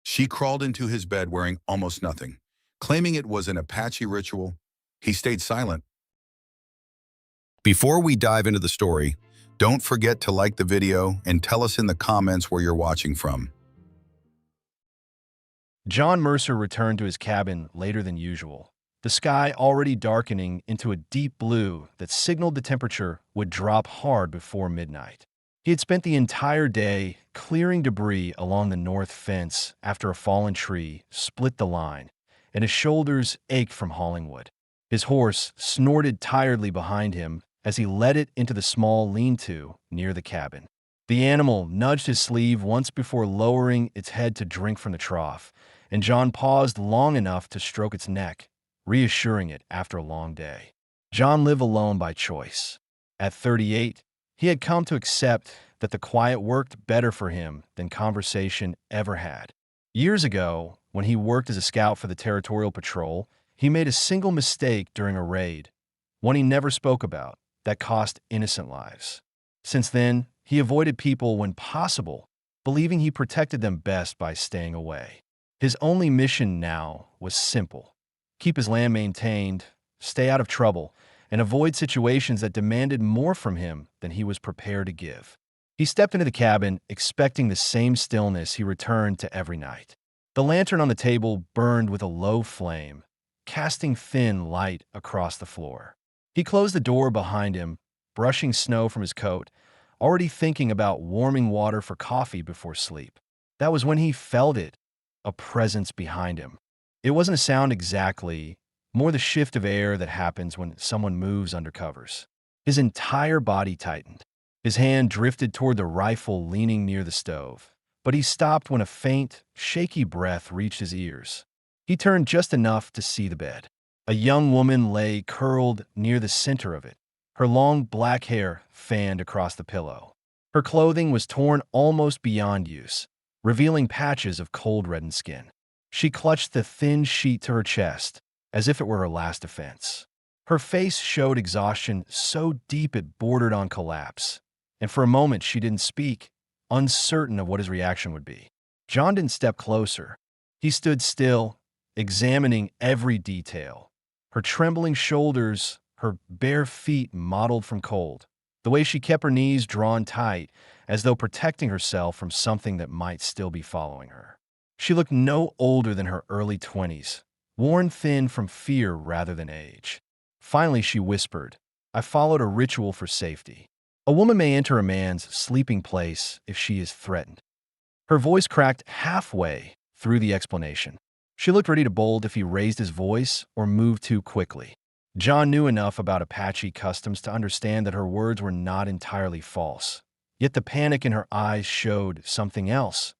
She crawled into his bed wearing almost nothing. Claiming it was an Apache ritual, he stayed silent. Before we dive into the story, don't forget to like the video and tell us in the comments where you're watching from. John Mercer returned to his cabin later than usual, the sky already darkening into a deep blue that signaled the temperature would drop hard before midnight. He had spent the entire day clearing debris along the north fence after a fallen tree split the line, and his shoulders ached from hauling wood. His horse snorted tiredly behind him as he led it into the small lean-to near the cabin. The animal nudged his sleeve once before lowering its head to drink from the trough, and John paused long enough to stroke its neck, reassuring it after a long day. John lived alone by choice. At 38, he had come to accept that the quiet worked better for him than conversation ever had. Years ago, when he worked as a scout for the Territorial Patrol, he made a single mistake during a raid, one he never spoke about, that cost innocent lives. Since then, he avoided people when possible, believing he protected them best by staying away. His only mission now was simple: keep his land maintained, stay out of trouble, and avoid situations that demanded more from him than he was prepared to give. He stepped into the cabin, expecting the same stillness he returned to every night. The lantern on the table burned with a low flame, casting thin light across the floor. He closed the door behind him, brushing snow from his coat, already thinking about warming water for coffee before sleep. That was when he felt it, a presence behind him. It wasn't a sound exactly, more the shift of air that happens when someone moves under covers. His entire body tightened. His hand drifted toward the rifle leaning near the stove, but he stopped when a faint, shaky breath reached his ears. He turned just enough to see the bed. A young woman lay curled near the center of it, her long black hair fanned across the pillow. Her clothing was torn almost beyond use, revealing patches of cold-reddened skin. She clutched the thin sheet to her chest, as if it were her last defense. Her face showed exhaustion so deep it bordered on collapse, and for a moment she didn't speak, uncertain of what his reaction would be. John didn't step closer. He stood still, examining every detail. Her trembling shoulders, her bare feet mottled from cold, the way she kept her knees drawn tight, as though protecting herself from something that might still be following her. She looked no older than her early 20s, worn thin from fear rather than age. Finally, she whispered, "I followed a ritual for safety. A woman may enter a man's sleeping place if she is threatened." Her voice cracked halfway through the explanation. She looked ready to bolt if he raised his voice or moved too quickly. John knew enough about Apache customs to understand that her words were not entirely false. Yet the panic in her eyes showed something else: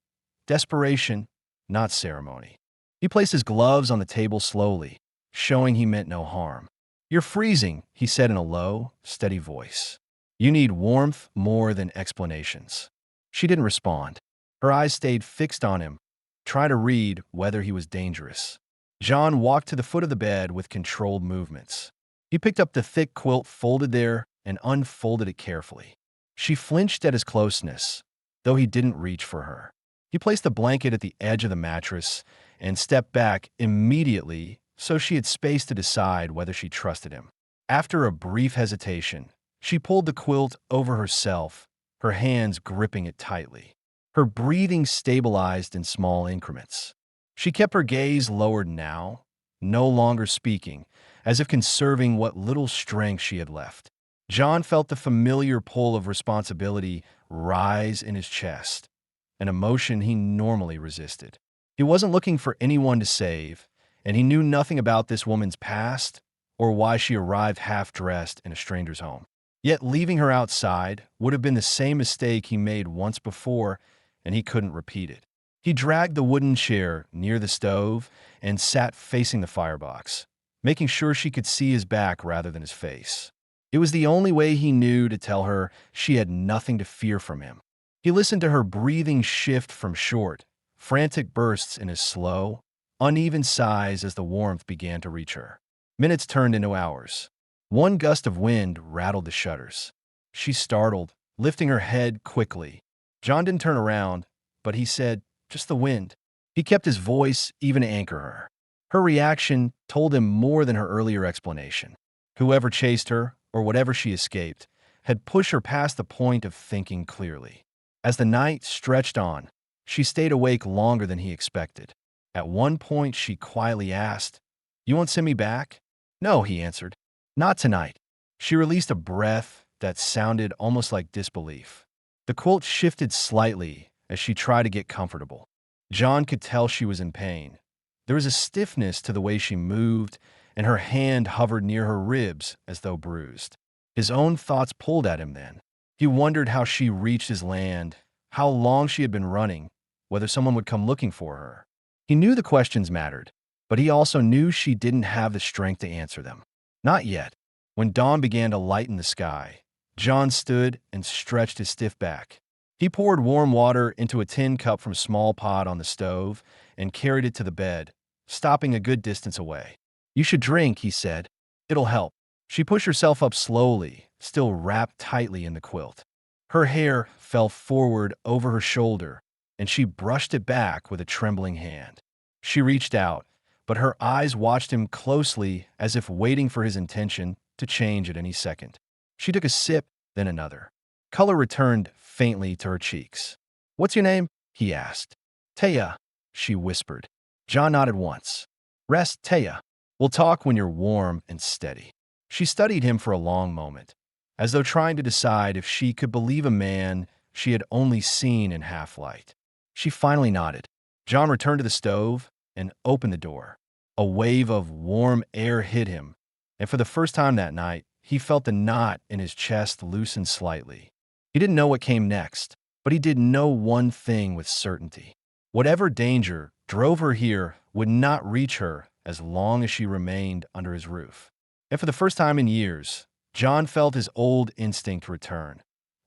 desperation, not ceremony. He placed his gloves on the table slowly, showing he meant no harm. "You're freezing," he said in a low, steady voice. "You need warmth more than explanations." She didn't respond. Her eyes stayed fixed on him, trying to read whether he was dangerous. John walked to the foot of the bed with controlled movements. He picked up the thick quilt folded there and unfolded it carefully. She flinched at his closeness, though he didn't reach for her. He placed the blanket at the edge of the mattress and stepped back immediately so she had space to decide whether she trusted him. After a brief hesitation, she pulled the quilt over herself, her hands gripping it tightly. Her breathing stabilized in small increments. She kept her gaze lowered now, no longer speaking, as if conserving what little strength she had left. John felt the familiar pull of responsibility rise in his chest, an emotion he normally resisted. He wasn't looking for anyone to save, and he knew nothing about this woman's past or why she arrived half-dressed in a stranger's home. Yet leaving her outside would have been the same mistake he made once before, and he couldn't repeat it. He dragged the wooden chair near the stove and sat facing the firebox, making sure she could see his back rather than his face. It was the only way he knew to tell her she had nothing to fear from him. He listened to her breathing shift from short, frantic bursts in his slow, uneven sighs as the warmth began to reach her. Minutes turned into hours. One gust of wind rattled the shutters. She startled, lifting her head quickly. John didn't turn around, but he said, "Just the wind." He kept his voice even to anchor her. Her reaction told him more than her earlier explanation. Whoever chased her, or whatever she escaped, had pushed her past the point of thinking clearly. As the night stretched on, she stayed awake longer than he expected. At one point, she quietly asked, "You won't send me back?" "No," he answered. "Not tonight." She released a breath that sounded almost like disbelief. The quilt shifted slightly as she tried to get comfortable. John could tell she was in pain. There was a stiffness to the way she moved, and her hand hovered near her ribs as though bruised. His own thoughts pulled at him then. He wondered how she reached his land, how long she had been running, whether someone would come looking for her. He knew the questions mattered, but he also knew she didn't have the strength to answer them. Not yet. When dawn began to lighten the sky, John stood and stretched his stiff back. He poured warm water into a tin cup from a small pot on the stove and carried it to the bed, stopping a good distance away. "You should drink," he said. "It'll help." She pushed herself up slowly, still wrapped tightly in the quilt. Her hair fell forward over her shoulder, and she brushed it back with a trembling hand. She reached out, but her eyes watched him closely as if waiting for his intention to change at any second. She took a sip, then another. Color returned faintly to her cheeks. "What's your name?" he asked. "Taya," she whispered. John nodded once. "Rest, Taya. We'll talk when you're warm and steady." She studied him for a long moment, as though trying to decide if she could believe a man she had only seen in half-light. She finally nodded. John returned to the stove and opened the door. A wave of warm air hit him, and for the first time that night, he felt the knot in his chest loosen slightly. He didn't know what came next, but he did know one thing with certainty. Whatever danger drove her here would not reach her as long as she remained under his roof. And for the first time in years, John felt his old instinct return.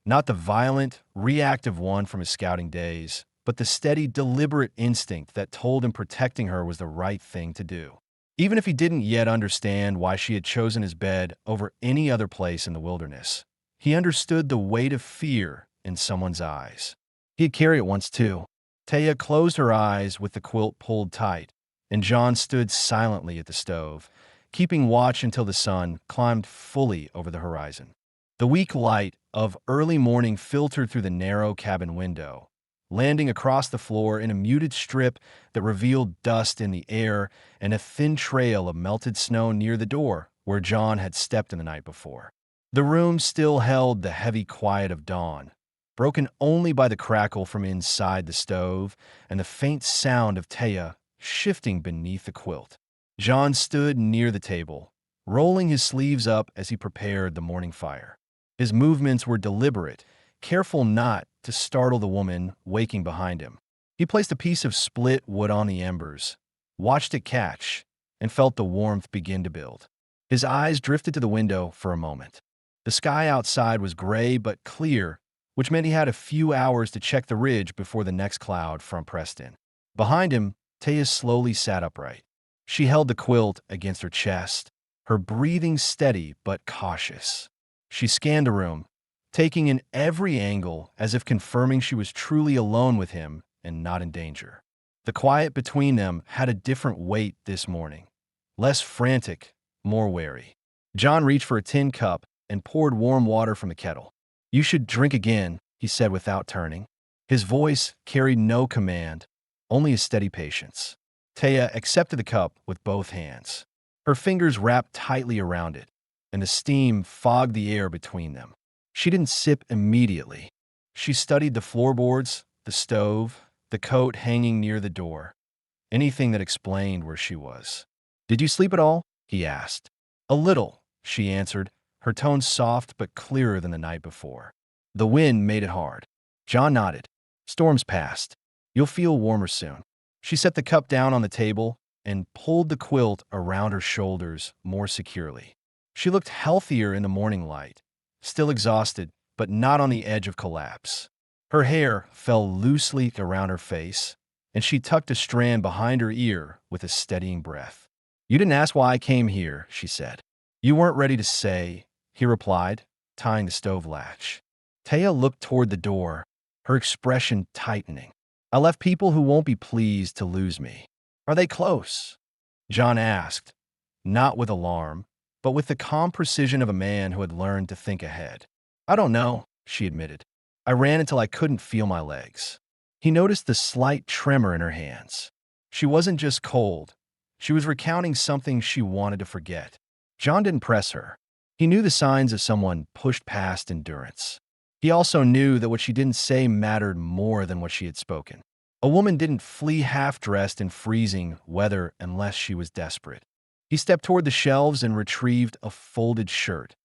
Not the violent, reactive one from his scouting days, but the steady, deliberate instinct that told him protecting her was the right thing to do. Even if he didn't yet understand why she had chosen his bed over any other place in the wilderness, he understood the weight of fear in someone's eyes. He had carried it once too. Taya closed her eyes with the quilt pulled tight, and John stood silently at the stove, keeping watch until the sun climbed fully over the horizon. The weak light of early morning filtered through the narrow cabin window, landing across the floor in a muted strip that revealed dust in the air and a thin trail of melted snow near the door where John had stepped in the night before. The room still held the heavy quiet of dawn, broken only by the crackle from inside the stove and the faint sound of Taya shifting beneath the quilt. John stood near the table, rolling his sleeves up as he prepared the morning fire. His movements were deliberate, careful not to startle the woman waking behind him. He placed a piece of split wood on the embers, watched it catch, and felt the warmth begin to build. His eyes drifted to the window for a moment. The sky outside was gray but clear, which meant he had a few hours to check the ridge before the next cloud front pressed in. Behind him, Taya slowly sat upright. She held the quilt against her chest, her breathing steady but cautious. She scanned the room, taking in every angle as if confirming she was truly alone with him and not in danger. The quiet between them had a different weight this morning, less frantic, more wary. John reached for a tin cup and poured warm water from the kettle. "You should drink again," he said without turning. His voice carried no command, only a steady patience. Taya accepted the cup with both hands. Her fingers wrapped tightly around it, and the steam fogged the air between them. She didn't sip immediately. She studied the floorboards, the stove, the coat hanging near the door, anything that explained where she was. "Did you sleep at all?" he asked. "A little," she answered, her tone soft but clearer than the night before. "The wind made it hard." John nodded. "Storms passed. You'll feel warmer soon." She set the cup down on the table and pulled the quilt around her shoulders more securely. She looked healthier in the morning light, still exhausted, but not on the edge of collapse. Her hair fell loosely around her face, and she tucked a strand behind her ear with a steadying breath. "You didn't ask why I came here," she said. "You weren't ready to say," he replied, tying the stove latch. Taya looked toward the door, her expression tightening. I left people who won't be pleased to lose me. Are they close? John asked, not with alarm, but with the calm precision of a man who had learned to think ahead. I don't know, she admitted. I ran until I couldn't feel my legs. He noticed the slight tremor in her hands. She wasn't just cold. She was recounting something she wanted to forget. John didn't press her. He knew the signs of someone pushed past endurance. He also knew that what she didn't say mattered more than what she had spoken. A woman didn't flee half-dressed in freezing weather unless she was desperate. He stepped toward the shelves and retrieved a folded shirt,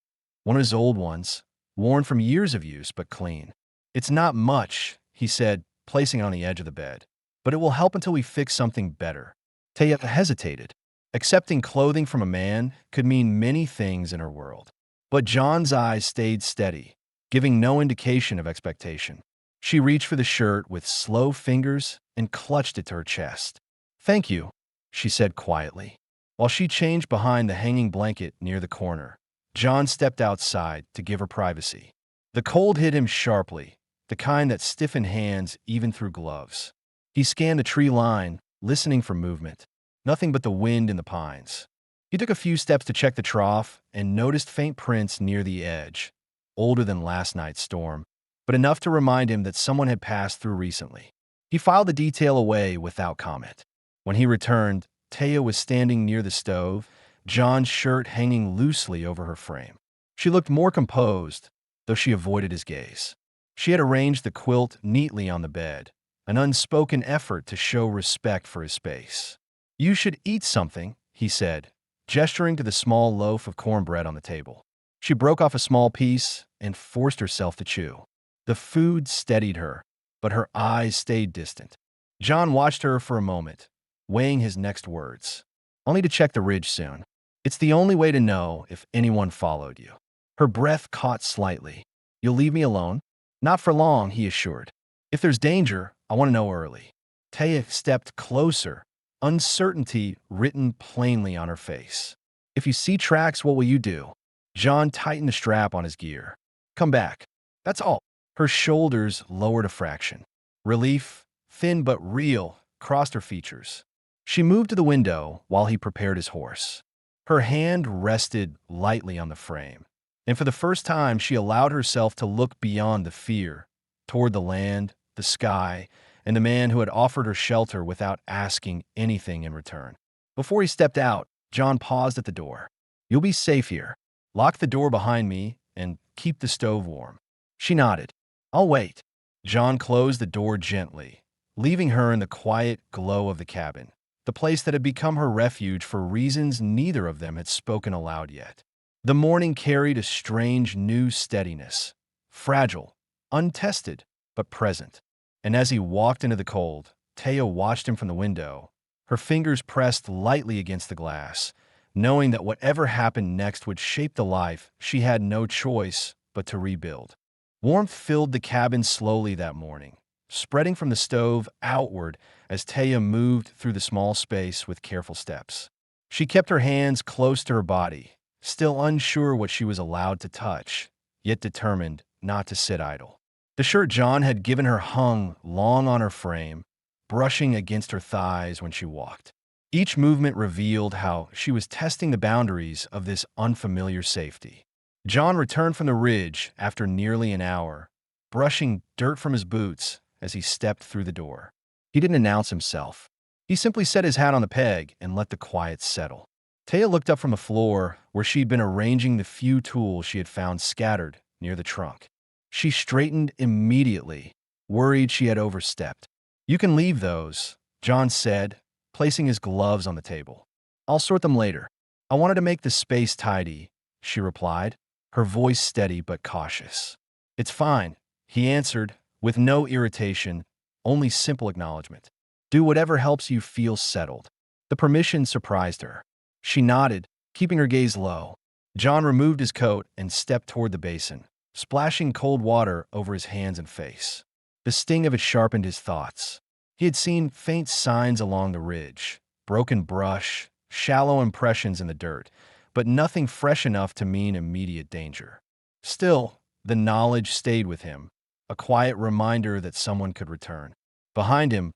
one of his old ones, worn from years of use but clean. It's not much, he said, placing it on the edge of the bed, but it will help until we fix something better. Taya hesitated. Accepting clothing from a man could mean many things in her world. But John's eyes stayed steady, giving no indication of expectation. She reached for the shirt with slow fingers and clutched it to her chest. Thank you, she said quietly. While she changed behind the hanging blanket near the corner, John stepped outside to give her privacy. The cold hit him sharply, the kind that stiffened hands even through gloves. He scanned the tree line, listening for movement. Nothing but the wind in the pines. He took a few steps to check the trough and noticed faint prints near the edge, older than last night's storm, but enough to remind him that someone had passed through recently. He filed the detail away without comment. When he returned, Taya was standing near the stove, John's shirt hanging loosely over her frame. She looked more composed, though she avoided his gaze. She had arranged the quilt neatly on the bed, an unspoken effort to show respect for his space. You should eat something, he said, gesturing to the small loaf of cornbread on the table. She broke off a small piece and forced herself to chew. The food steadied her, but her eyes stayed distant. John watched her for a moment, weighing his next words. I'll need to check the ridge soon. It's the only way to know if anyone followed you. Her breath caught slightly. You'll leave me alone? Not for long, he assured. If there's danger, I want to know early. Taya stepped closer, uncertainty written plainly on her face. If you see tracks, what will you do? John tightened the strap on his gear. Come back. That's all. Her shoulders lowered a fraction. Relief, thin but real, crossed her features. She moved to the window while he prepared his horse. Her hand rested lightly on the frame, and for the first time she allowed herself to look beyond the fear, toward the land, the sky, and the man who had offered her shelter without asking anything in return. Before he stepped out, John paused at the door. You'll be safe here. Lock the door behind me and keep the stove warm. She nodded. I'll wait. John closed the door gently, leaving her in the quiet glow of the cabin, the place that had become her refuge for reasons neither of them had spoken aloud yet. The morning carried a strange new steadiness, fragile, untested, but present. And as he walked into the cold, Taya watched him from the window, her fingers pressed lightly against the glass, knowing that whatever happened next would shape the life she had no choice but to rebuild. Warmth filled the cabin slowly that morning, spreading from the stove outward as Taya moved through the small space with careful steps. She kept her hands close to her body, still unsure what she was allowed to touch, yet determined not to sit idle. The shirt John had given her hung long on her frame, brushing against her thighs when she walked. Each movement revealed how she was testing the boundaries of this unfamiliar safety. John returned from the ridge after nearly an hour, brushing dirt from his boots as he stepped through the door. He didn't announce himself. He simply set his hat on the peg and let the quiet settle. Taya looked up from the floor where she'd been arranging the few tools she had found scattered near the trunk. She straightened immediately, worried she had overstepped. You can leave those, John said, placing his gloves on the table. I'll sort them later. I wanted to make the space tidy, she replied, her voice steady but cautious. It's fine, he answered, with no irritation, only simple acknowledgement. Do whatever helps you feel settled. The permission surprised her. She nodded, keeping her gaze low. John removed his coat and stepped toward the basin, splashing cold water over his hands and face. The sting of it sharpened his thoughts. He had seen faint signs along the ridge, broken brush, shallow impressions in the dirt, but nothing fresh enough to mean immediate danger. Still, the knowledge stayed with him, a quiet reminder that someone could return. Behind him,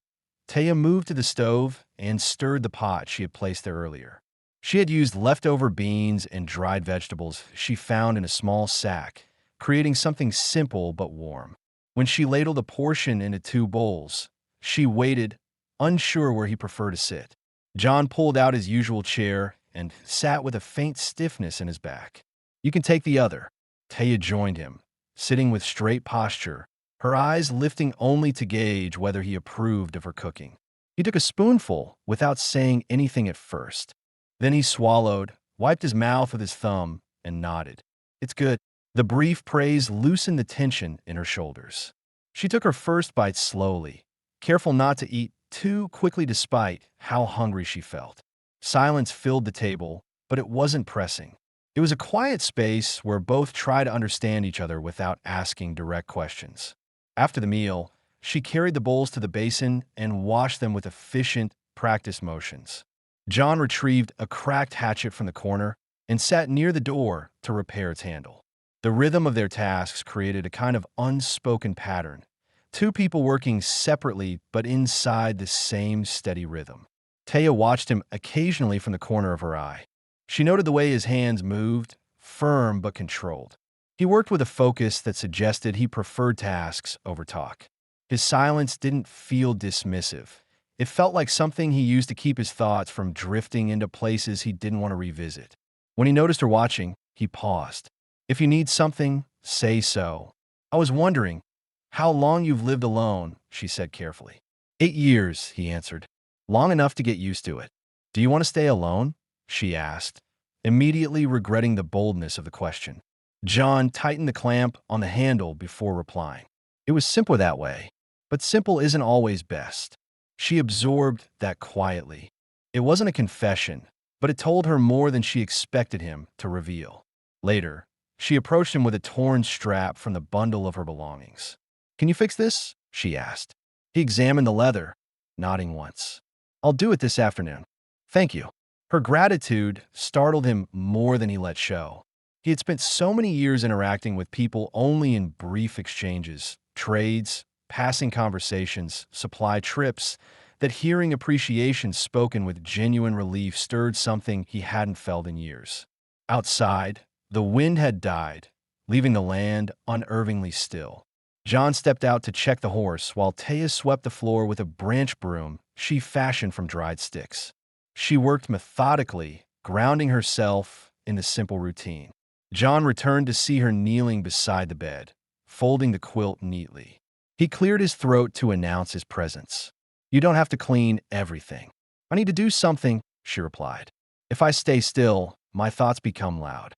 Taya moved to the stove and stirred the pot she had placed there earlier. She had used leftover beans and dried vegetables she found in a small sack, creating something simple but warm. When she ladled a portion into two bowls, she waited, unsure where he preferred to sit. John pulled out his usual chair and sat with a faint stiffness in his back. "You can take the other." Taya joined him, sitting with straight posture, her eyes lifting only to gauge whether he approved of her cooking. He took a spoonful without saying anything at first. Then he swallowed, wiped his mouth with his thumb, and nodded. "It's good." The brief praise loosened the tension in her shoulders. She took her first bite slowly, careful not to eat too quickly despite how hungry she felt. Silence filled the table, but it wasn't pressing. It was a quiet space where both tried to understand each other without asking direct questions. After the meal, she carried the bowls to the basin and washed them with efficient, practiced motions. John retrieved a cracked hatchet from the corner and sat near the door to repair its handle. The rhythm of their tasks created a kind of unspoken pattern, two people working separately but inside the same steady rhythm. Taya watched him occasionally from the corner of her eye. She noted the way his hands moved, firm but controlled. He worked with a focus that suggested he preferred tasks over talk. His silence didn't feel dismissive. It felt like something he used to keep his thoughts from drifting into places he didn't want to revisit. When he noticed her watching, he paused. "If you need something, say so." "I was wondering how long you've lived alone," she said carefully. 8 years, he answered. "Long enough to get used to it." "Do you want to stay alone?" she asked, immediately regretting the boldness of the question. John tightened the clamp on the handle before replying. "It was simpler that way, but simple isn't always best." She absorbed that quietly. It wasn't a confession, but it told her more than she expected him to reveal. Later, she approached him with a torn strap from the bundle of her belongings. "Can you fix this?" she asked. He examined the leather, nodding once. "I'll do it this afternoon." "Thank you." Her gratitude startled him more than he let show. He had spent so many years interacting with people only in brief exchanges, trades, passing conversations, supply trips, that hearing appreciation spoken with genuine relief stirred something he hadn't felt in years. Outside, the wind had died, leaving the land unervingly still. John stepped out to check the horse while Taya swept the floor with a branch broom she fashioned from dried sticks. She worked methodically, grounding herself in the simple routine. John returned to see her kneeling beside the bed, folding the quilt neatly. He cleared his throat to announce his presence. "You don't have to clean everything." "I need to do something," she replied. "If I stay still, my thoughts become loud."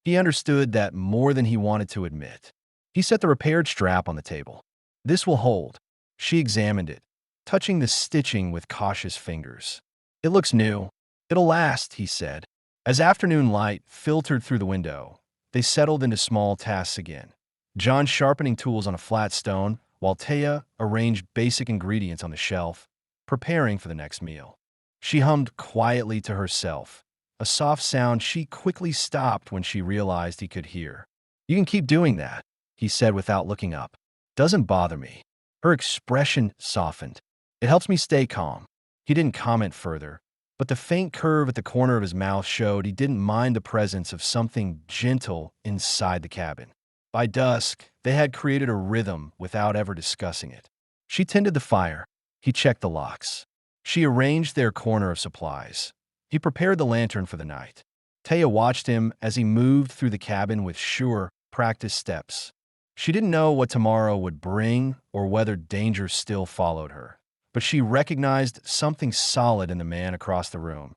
He understood that more than he wanted to admit. He set the repaired strap on the table. "This will hold." She examined it, touching the stitching with cautious fingers. "It looks new. It'll last," he said. As afternoon light filtered through the window, they settled into small tasks again. John sharpening tools on a flat stone, while Taya arranged basic ingredients on the shelf, preparing for the next meal. She hummed quietly to herself, a soft sound she quickly stopped when she realized he could hear. "You can keep doing that," he said without looking up. "Doesn't bother me." Her expression softened. "It helps me stay calm." He didn't comment further, but the faint curve at the corner of his mouth showed he didn't mind the presence of something gentle inside the cabin. By dusk, they had created a rhythm without ever discussing it. She tended the fire. He checked the locks. She arranged their corner of supplies. He prepared the lantern for the night. Taya watched him as he moved through the cabin with sure, practiced steps. She didn't know what tomorrow would bring or whether danger still followed her, but she recognized something solid in the man across the room,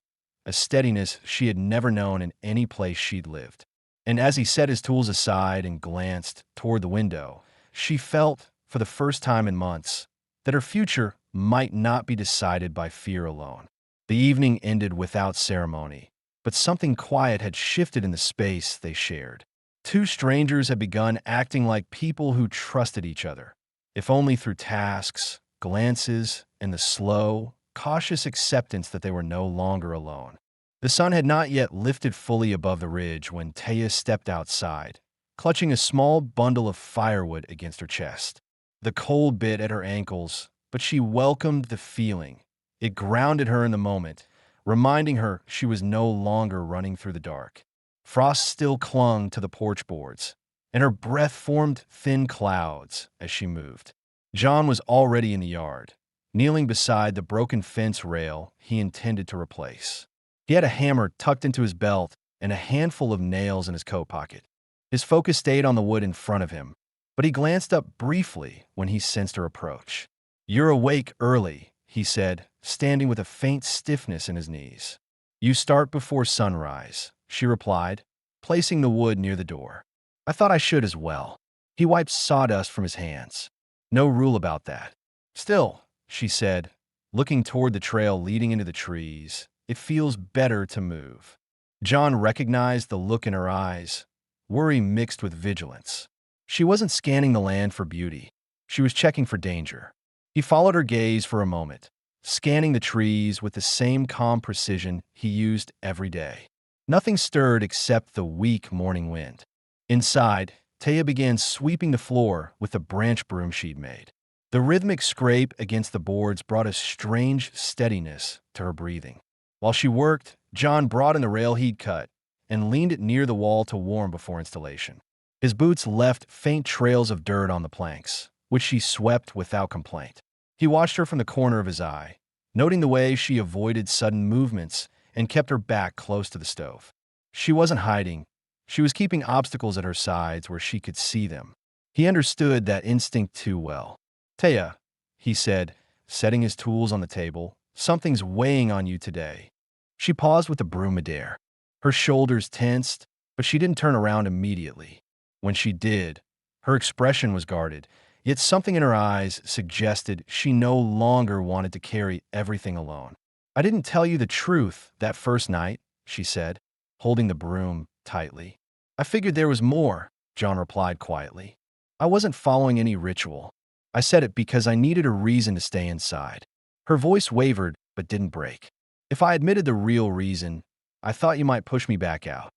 a steadiness she had never known in any place she'd lived. And as he set his tools aside and glanced toward the window, she felt, for the first time in months, that her future might not be decided by fear alone. The evening ended without ceremony, but something quiet had shifted in the space they shared. Two strangers had begun acting like people who trusted each other, if only through tasks, glances, and the slow, cautious acceptance that they were no longer alone. The sun had not yet lifted fully above the ridge when Taya stepped outside, clutching a small bundle of firewood against her chest. The cold bit at her ankles, but she welcomed the feeling. It grounded her in the moment, reminding her she was no longer running through the dark. Frost still clung to the porch boards, and her breath formed thin clouds as she moved. John was already in the yard, kneeling beside the broken fence rail he intended to replace. He had a hammer tucked into his belt and a handful of nails in his coat pocket. His focus stayed on the wood in front of him, but he glanced up briefly when he sensed her approach. "You're awake early," he said, standing with a faint stiffness in his knees. "You start before sunrise," she replied, placing the wood near the door. "I thought I should as well." He wiped sawdust from his hands. "No rule about that." "Still," she said, looking toward the trail leading into the trees, "it feels better to move." John recognized the look in her eyes, worry mixed with vigilance. She wasn't scanning the land for beauty. She was checking for danger. He followed her gaze for a moment, scanning the trees with the same calm precision he used every day. Nothing stirred except the weak morning wind. Inside, Taya began sweeping the floor with the branch broom she'd made. The rhythmic scrape against the boards brought a strange steadiness to her breathing. While she worked, John brought in the rail he'd cut and leaned it near the wall to warm before installation. His boots left faint trails of dirt on the planks, which she swept without complaint. He watched her from the corner of his eye, noting the way she avoided sudden movements and kept her back close to the stove. She wasn't hiding. She was keeping obstacles at her sides where she could see them. He understood that instinct too well. "Taya," he said, setting his tools on the table, "something's weighing on you today." She paused with the broom midair. Her shoulders tensed, but she didn't turn around immediately. When she did, her expression was guarded, yet something in her eyes suggested she no longer wanted to carry everything alone. "I didn't tell you the truth that first night," she said, holding the broom tightly. "I figured there was more," John replied quietly. "I wasn't following any ritual. I said it because I needed a reason to stay inside." Her voice wavered but didn't break. "If I admitted the real reason, I thought you might push me back out."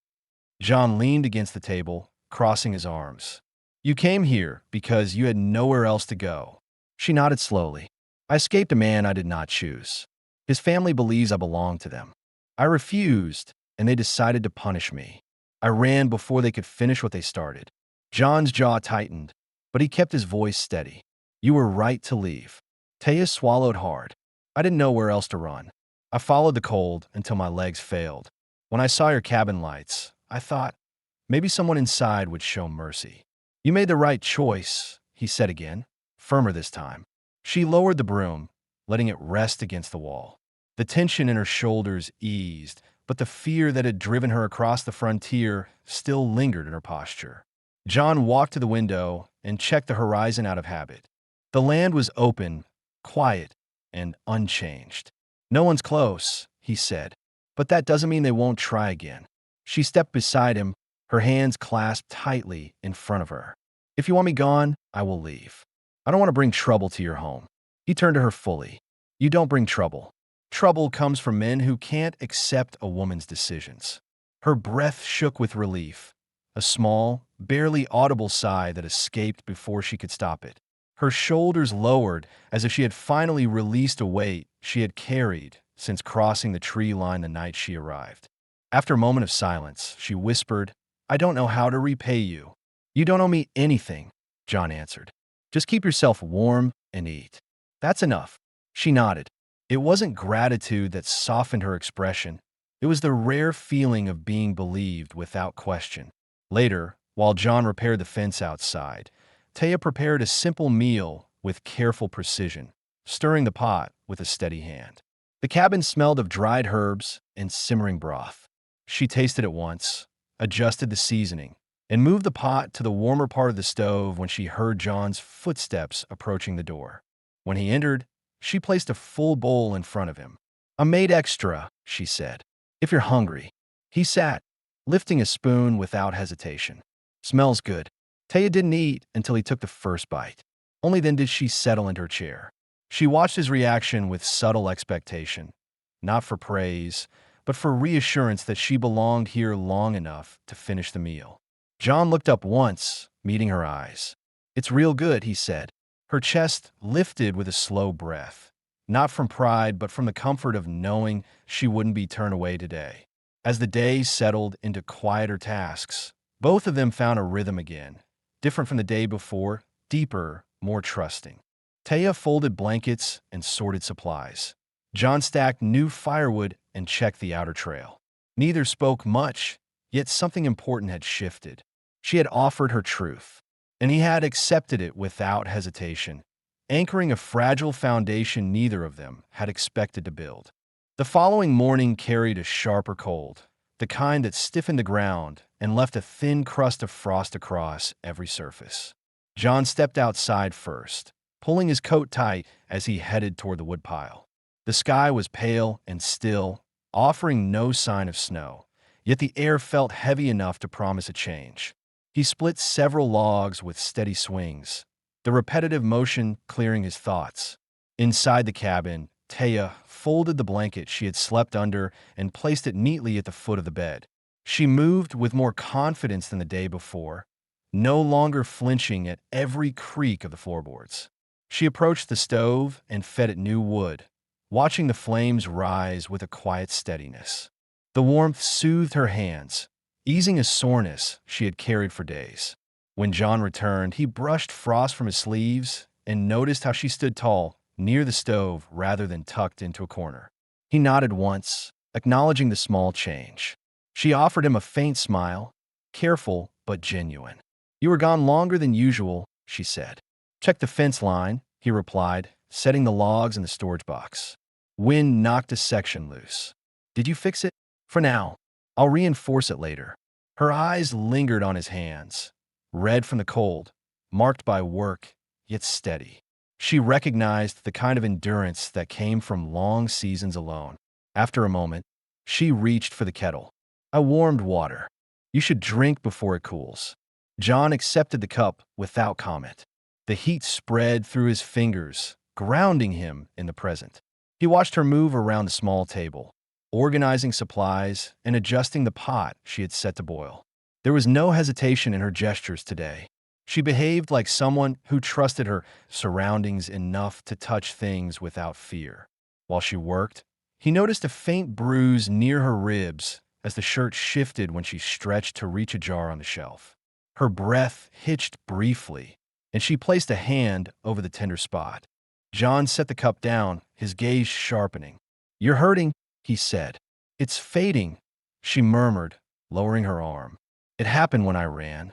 John leaned against the table, crossing his arms. "You came here because you had nowhere else to go." She nodded slowly. "I escaped a man I did not choose. His family believes I belong to them. I refused, and they decided to punish me. I ran before they could finish what they started." John's jaw tightened, but he kept his voice steady. "You were right to leave." Taya swallowed hard. "I didn't know where else to run. I followed the cold until my legs failed. When I saw your cabin lights, I thought maybe someone inside would show mercy." "You made the right choice," he said again, firmer this time. She lowered the broom, letting it rest against the wall. The tension in her shoulders eased, but the fear that had driven her across the frontier still lingered in her posture. John walked to the window and checked the horizon out of habit. The land was open, quiet, and unchanged. "No one's close," he said, "but that doesn't mean they won't try again." She stepped beside him, her hands clasped tightly in front of her. "If you want me gone, I will leave. I don't want to bring trouble to your home." He turned to her fully. "You don't bring trouble. Trouble comes from men who can't accept a woman's decisions." Her breath shook with relief, a small, barely audible sigh that escaped before she could stop it. Her shoulders lowered as if she had finally released a weight she had carried since crossing the tree line the night she arrived. After a moment of silence, she whispered, "I don't know how to repay you." "You don't owe me anything," John answered. "Just keep yourself warm and eat." "That's enough." She nodded. It wasn't gratitude that softened her expression. It was the rare feeling of being believed without question. Later, while John repaired the fence outside, Taya prepared a simple meal with careful precision, stirring the pot with a steady hand. The cabin smelled of dried herbs and simmering broth. She tasted it once, adjusted the seasoning, and moved the pot to the warmer part of the stove when she heard John's footsteps approaching the door. When he entered, she placed a full bowl in front of him. "I made extra," she said, "if you're hungry." He sat, lifting a spoon without hesitation. "Smells good." Taya didn't eat until he took the first bite. Only then did she settle into her chair. She watched his reaction with subtle expectation, not for praise, but for reassurance that she belonged here long enough to finish the meal. John looked up once, meeting her eyes. "It's real good," he said. Her chest lifted with a slow breath, not from pride, but from the comfort of knowing she wouldn't be turned away today. As the day settled into quieter tasks, both of them found a rhythm again, different from the day before, deeper, more trusting. Taya folded blankets and sorted supplies. John stacked new firewood and checked the outer trail. Neither spoke much, yet something important had shifted. She had offered her truth, and he had accepted it without hesitation, anchoring a fragile foundation neither of them had expected to build. The following morning carried a sharper cold, the kind that stiffened the ground and left a thin crust of frost across every surface. John stepped outside first, pulling his coat tight as he headed toward the woodpile. The sky was pale and still, offering no sign of snow, yet the air felt heavy enough to promise a change. He split several logs with steady swings, the repetitive motion clearing his thoughts. Inside the cabin, Taya folded the blanket she had slept under and placed it neatly at the foot of the bed. She moved with more confidence than the day before, no longer flinching at every creak of the floorboards. She approached the stove and fed it new wood, watching the flames rise with a quiet steadiness. The warmth soothed her hands, easing a soreness she had carried for days. When John returned, he brushed frost from his sleeves and noticed how she stood tall, near the stove rather than tucked into a corner. He nodded once, acknowledging the small change. She offered him a faint smile, careful but genuine. "You were gone longer than usual," she said. "Check the fence line," he replied, setting the logs in the storage box. Wind knocked a section loose. "Did you fix it?" "For now. I'll reinforce it later." Her eyes lingered on his hands, red from the cold, marked by work, yet steady. She recognized the kind of endurance that came from long seasons alone. After a moment, she reached for the kettle. "I warmed water. You should drink before it cools." John accepted the cup without comment. The heat spread through his fingers, grounding him in the present. He watched her move around the small table, organizing supplies and adjusting the pot she had set to boil. There was no hesitation in her gestures today. She behaved like someone who trusted her surroundings enough to touch things without fear. While she worked, he noticed a faint bruise near her ribs as the shirt shifted when she stretched to reach a jar on the shelf. Her breath hitched briefly, and she placed a hand over the tender spot. John set the cup down, his gaze sharpening. "You're hurting," he said. "It's fading," she murmured, lowering her arm. "It happened when I ran.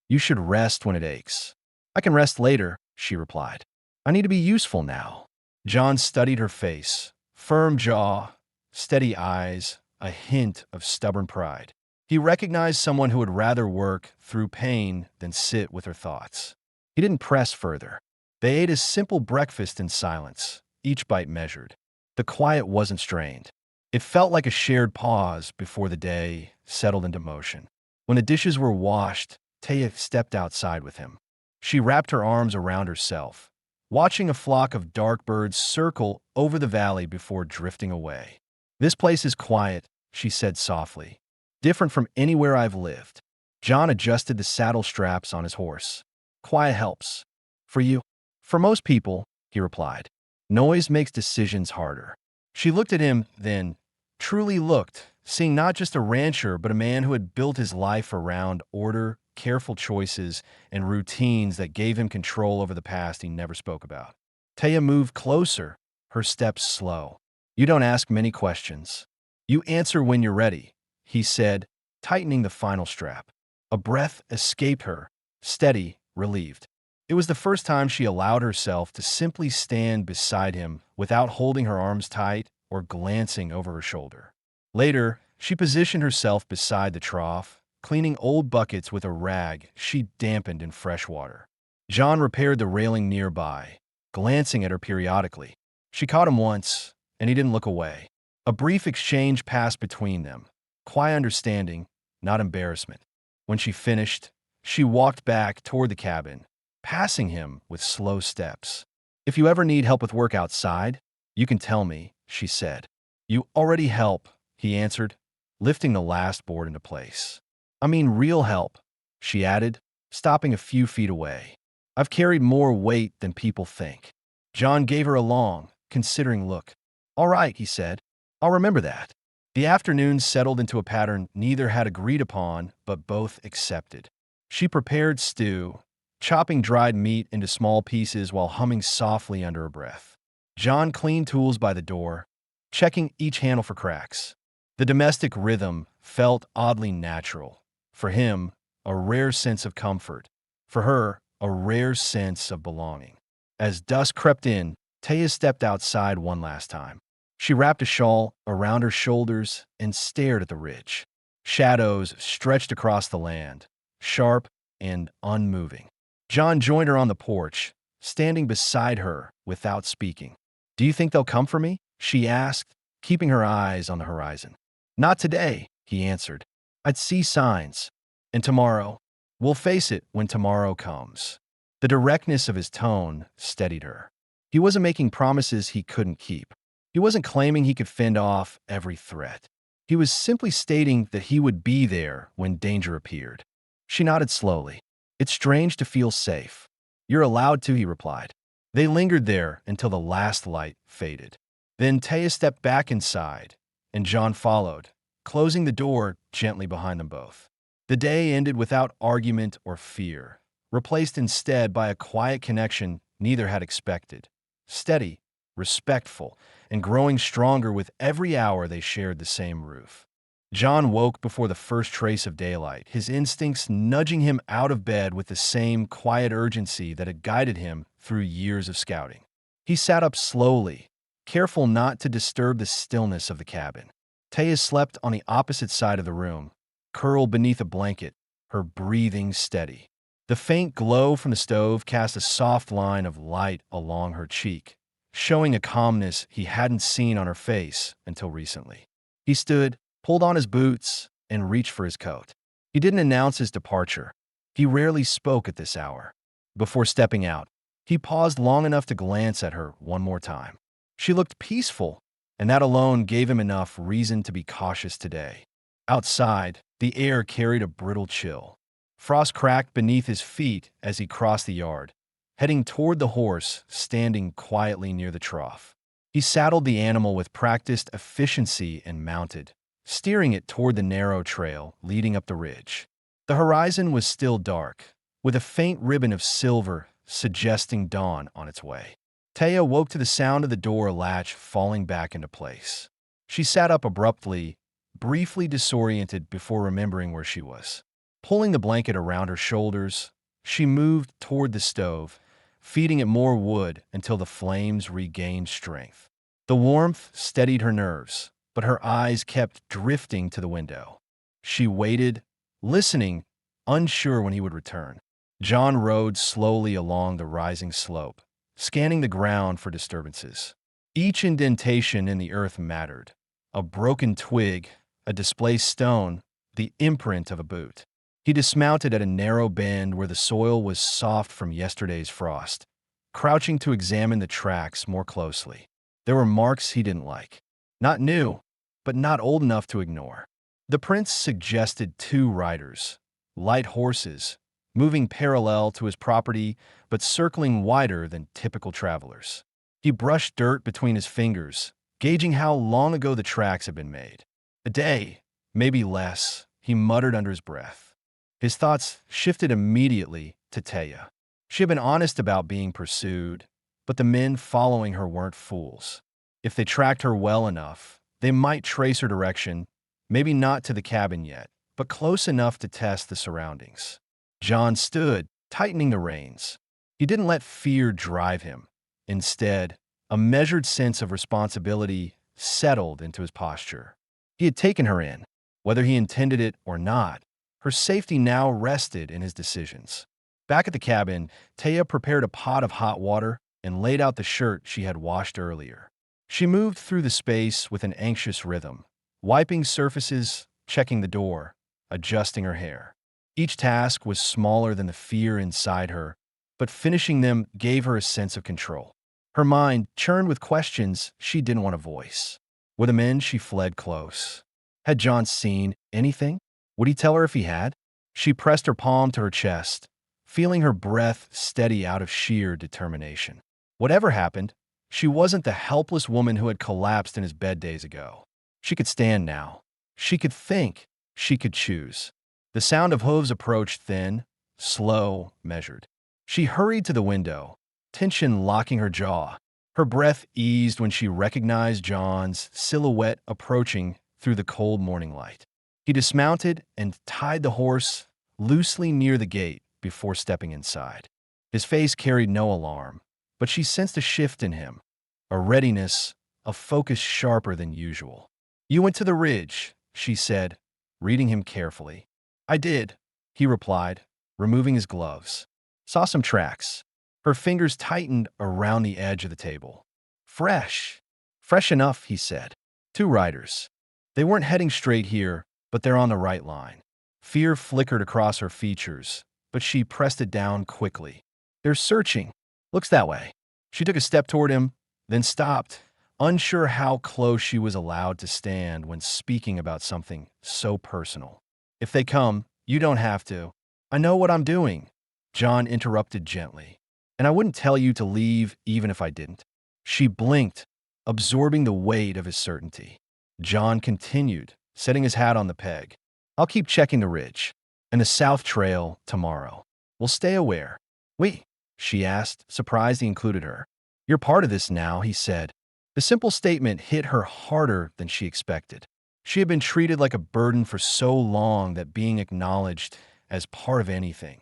You should rest when it aches." "I can rest later," she replied. "I need to be useful now." John studied her face, firm jaw, steady eyes, a hint of stubborn pride. He recognized someone who would rather work through pain than sit with her thoughts. He didn't press further. They ate a simple breakfast in silence, each bite measured. The quiet wasn't strained. It felt like a shared pause before the day settled into motion. When the dishes were washed, Taya stepped outside with him. She wrapped her arms around herself, watching a flock of dark birds circle over the valley before drifting away. "This place is quiet," she said softly. "Different from anywhere I've lived." John adjusted the saddle straps on his horse. "Quiet helps. For you?" "For most people," he replied. "Noise makes decisions harder." She looked at him, then truly looked, seeing not just a rancher, but a man who had built his life around order, careful choices, and routines that gave him control over the past he never spoke about. Taya moved closer, her steps slow. "You don't ask many questions. You answer when you're ready," he said, tightening the final strap. A breath escaped her, steady, relieved. It was the first time she allowed herself to simply stand beside him without holding her arms tight or glancing over her shoulder. Later, she positioned herself beside the trough, cleaning old buckets with a rag she dampened in fresh water. John repaired the railing nearby, glancing at her periodically. She caught him once, and he didn't look away. A brief exchange passed between them, quiet understanding, not embarrassment. When she finished, she walked back toward the cabin, passing him with slow steps. "If you ever need help with work outside, you can tell me," she said. "You already help," he answered, lifting the last board into place. "I mean real help," she added, stopping a few feet away. I've carried more weight than people think." John gave her a long, considering look. "All right," he said. "I'll remember that." The afternoon settled into a pattern neither had agreed upon, but both accepted. She prepared stew, chopping dried meat into small pieces while humming softly under her breath. John cleaned tools by the door, checking each handle for cracks. The domestic rhythm felt oddly natural. For him, a rare sense of comfort. For her, a rare sense of belonging. As dusk crept in, Taya stepped outside one last time. She wrapped a shawl around her shoulders and stared at the ridge. Shadows stretched across the land, sharp and unmoving. John joined her on the porch, standing beside her without speaking. "Do you think they'll come for me?" she asked, keeping her eyes on the horizon. "Not today," he answered. "I'd see signs. And tomorrow? We'll face it when tomorrow comes." The directness of his tone steadied her. He wasn't making promises he couldn't keep. He wasn't claiming he could fend off every threat. He was simply stating that he would be there when danger appeared. She nodded slowly. "It's strange to feel safe." "You're allowed to," he replied. They lingered there until the last light faded. Then Taya stepped back inside, and John followed, closing the door gently behind them both. The day ended without argument or fear, replaced instead by a quiet connection neither had expected. Steady, respectful, and growing stronger with every hour they shared the same roof. John woke before the first trace of daylight, his instincts nudging him out of bed with the same quiet urgency that had guided him through years of scouting. He sat up slowly, careful not to disturb the stillness of the cabin. Taya slept on the opposite side of the room, curled beneath a blanket, her breathing steady. The faint glow from the stove cast a soft line of light along her cheek, showing a calmness he hadn't seen on her face until recently. He stood, pulled on his boots, and reached for his coat. He didn't announce his departure. He rarely spoke at this hour. Before stepping out, he paused long enough to glance at her one more time. She looked peaceful, and that alone gave him enough reason to be cautious today. Outside, the air carried a brittle chill. Frost cracked beneath his feet as he crossed the yard, heading toward the horse standing quietly near the trough. He saddled the animal with practiced efficiency and mounted, steering it toward the narrow trail leading up the ridge. The horizon was still dark, with a faint ribbon of silver suggesting dawn on its way. Taya woke to the sound of the door latch falling back into place. She sat up abruptly, briefly disoriented before remembering where she was. Pulling the blanket around her shoulders, she moved toward the stove, feeding it more wood until the flames regained strength. The warmth steadied her nerves, but her eyes kept drifting to the window. She waited, listening, unsure when he would return. John rode slowly along the rising slope, scanning the ground for disturbances. Each indentation in the earth mattered. A broken twig, a displaced stone, the imprint of a boot. He dismounted at a narrow bend where the soil was soft from yesterday's frost, crouching to examine the tracks more closely. There were marks he didn't like. Not new, but not old enough to ignore. The prints suggested two riders, light horses, moving parallel to his property but circling wider than typical travelers. He brushed dirt between his fingers, gauging how long ago the tracks had been made. A day, maybe less, he muttered under his breath. His thoughts shifted immediately to Taya. She had been honest about being pursued, but the men following her weren't fools. If they tracked her well enough, they might trace her direction, maybe not to the cabin yet, but close enough to test the surroundings. John stood, tightening the reins. He didn't let fear drive him. Instead, a measured sense of responsibility settled into his posture. He had taken her in, whether he intended it or not. Her safety now rested in his decisions. Back at the cabin, Taya prepared a pot of hot water and laid out the shirt she had washed earlier. She moved through the space with an anxious rhythm, wiping surfaces, checking the door, adjusting her hair. Each task was smaller than the fear inside her, but finishing them gave her a sense of control. Her mind churned with questions she didn't want to voice. With the men, she fled close. Had John seen anything? Would he tell her if he had? She pressed her palm to her chest, feeling her breath steady out of sheer determination. Whatever happened, she wasn't the helpless woman who had collapsed in his bed days ago. She could stand now. She could think. She could choose. The sound of hooves approached thin, slow, measured. She hurried to the window, tension locking her jaw. Her breath eased when she recognized John's silhouette approaching through the cold morning light. He dismounted and tied the horse loosely near the gate before stepping inside. His face carried no alarm, but she sensed a shift in him, a readiness, a focus sharper than usual. "You went to the ridge," she said, reading him carefully. "I did," he replied, removing his gloves. "Saw some tracks." Her fingers tightened around the edge of the table. "Fresh." "Fresh enough," he said. "Two riders. They weren't heading straight here, but they're on the right line." Fear flickered across her features, but she pressed it down quickly. "They're searching. Looks that way." She took a step toward him, then stopped, unsure how close she was allowed to stand when speaking about something so personal. "If they come, you don't have to. I know what I'm doing," John interrupted gently. "And I wouldn't tell you to leave even if I didn't." She blinked, absorbing the weight of his certainty. John continued, setting his hat on the peg. "I'll keep checking the ridge and the south trail tomorrow. We'll stay aware." "Wait," she asked, surprised he included her. "You're part of this now," he said. The simple statement hit her harder than she expected. She had been treated like a burden for so long that being acknowledged as part of anything,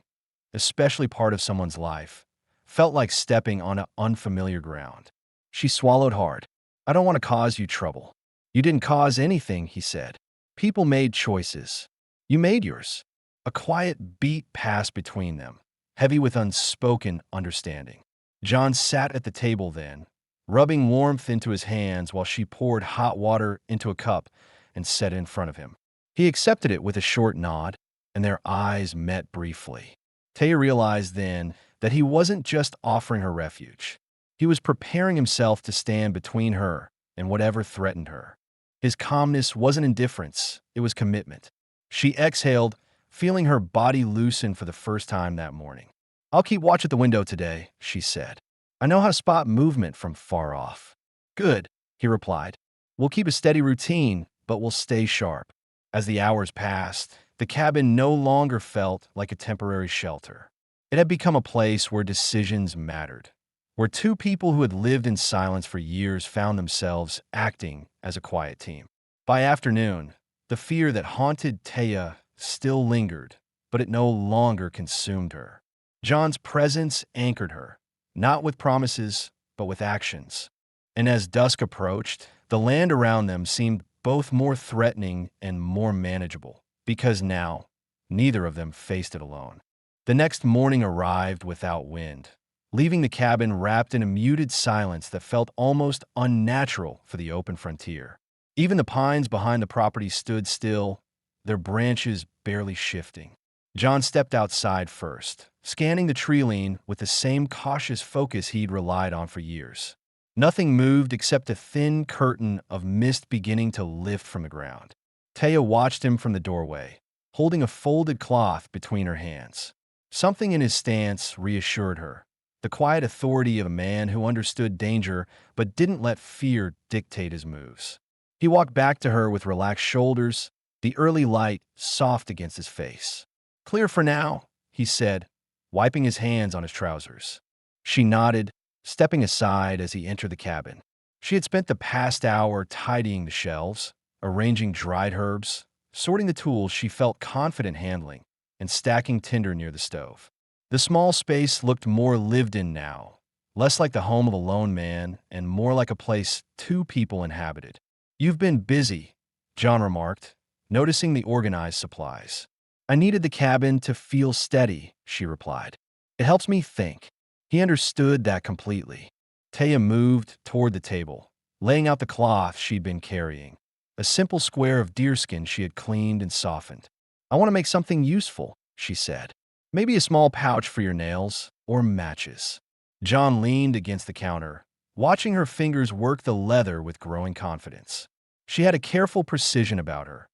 especially part of someone's life, felt like stepping on unfamiliar ground. She swallowed hard. "I don't want to cause you trouble." "You didn't cause anything," he said. "People made choices. You made yours." A quiet beat passed between them, heavy with unspoken understanding. John sat at the table then, rubbing warmth into his hands while she poured hot water into a cup and set it in front of him. He accepted it with a short nod, and their eyes met briefly. Taya realized then that he wasn't just offering her refuge. He was preparing himself to stand between her and whatever threatened her. His calmness wasn't indifference, it was commitment. She exhaled, feeling her body loosen for the first time that morning. "I'll keep watch at the window today," she said. "I know how to spot movement from far off." "Good," he replied. "We'll keep a steady routine, but we'll stay sharp." As the hours passed, the cabin no longer felt like a temporary shelter. It had become a place where decisions mattered, where two people who had lived in silence for years found themselves acting as a quiet team. By afternoon, the fear that haunted Taya still lingered, but it no longer consumed her. John's presence anchored her, not with promises, but with actions. And as dusk approached, the land around them seemed both more threatening and more manageable, because now, neither of them faced it alone. The next morning arrived without wind, leaving the cabin wrapped in a muted silence that felt almost unnatural for the open frontier. Even the pines behind the property stood still, their branches barely shifting. John stepped outside first, scanning the tree line with the same cautious focus he'd relied on for years. Nothing moved except a thin curtain of mist beginning to lift from the ground. Taya watched him from the doorway, holding a folded cloth between her hands. Something in his stance reassured her, the quiet authority of a man who understood danger but didn't let fear dictate his moves. He walked back to her with relaxed shoulders, the early light soft against his face. "Clear for now," he said, wiping his hands on his trousers. She nodded, stepping aside as he entered the cabin. She had spent the past hour tidying the shelves, arranging dried herbs, sorting the tools she felt confident handling, and stacking tinder near the stove. The small space looked more lived in now, less like the home of a lone man and more like a place two people inhabited. "You've been busy," John remarked, noticing the organized supplies. "I needed the cabin to feel steady," she replied. "It helps me think." He understood that completely. Taya moved toward the table, laying out the cloth she'd been carrying, a simple square of deerskin she had cleaned and softened. "I want to make something useful," she said. "Maybe a small pouch for your nails or matches." John leaned against the counter, watching her fingers work the leather with growing confidence. She had a careful precision about her,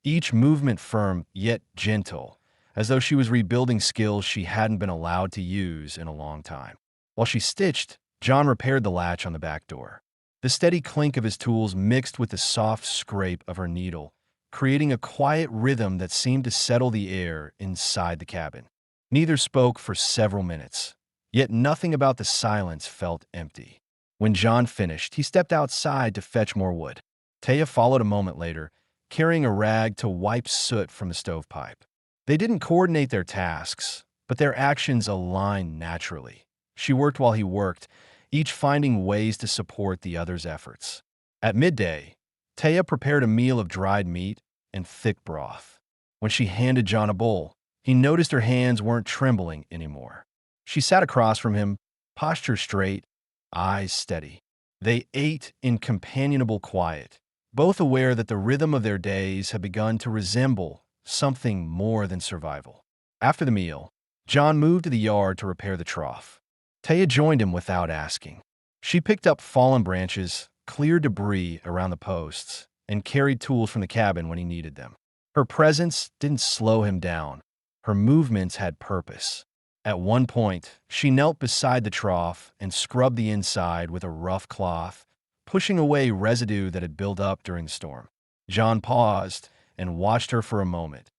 each movement firm yet gentle, as though she was rebuilding skills she hadn't been allowed to use in a long time. While she stitched, John repaired the latch on the back door. The steady clink of his tools mixed with the soft scrape of her needle, creating a quiet rhythm that seemed to settle the air inside the cabin. Neither spoke for several minutes, yet nothing about the silence felt empty. When John finished, he stepped outside to fetch more wood. Taya followed a moment later, carrying a rag to wipe soot from the stovepipe. They didn't coordinate their tasks, but their actions aligned naturally. She worked while he worked, each finding ways to support the other's efforts. At midday, Taya prepared a meal of dried meat and thick broth. When she handed John a bowl, he noticed her hands weren't trembling anymore. She sat across from him, posture straight, eyes steady. They ate in companionable quiet, both aware that the rhythm of their days had begun to resemble something more than survival. After the meal, John moved to the yard to repair the trough. Taya joined him without asking. She picked up fallen branches, cleared debris around the posts, and carried tools from the cabin when he needed them. Her presence didn't slow him down. Her movements had purpose. At one point, she knelt beside the trough and scrubbed the inside with a rough cloth, pushing away residue that had built up during the storm. John paused and watched her for a moment.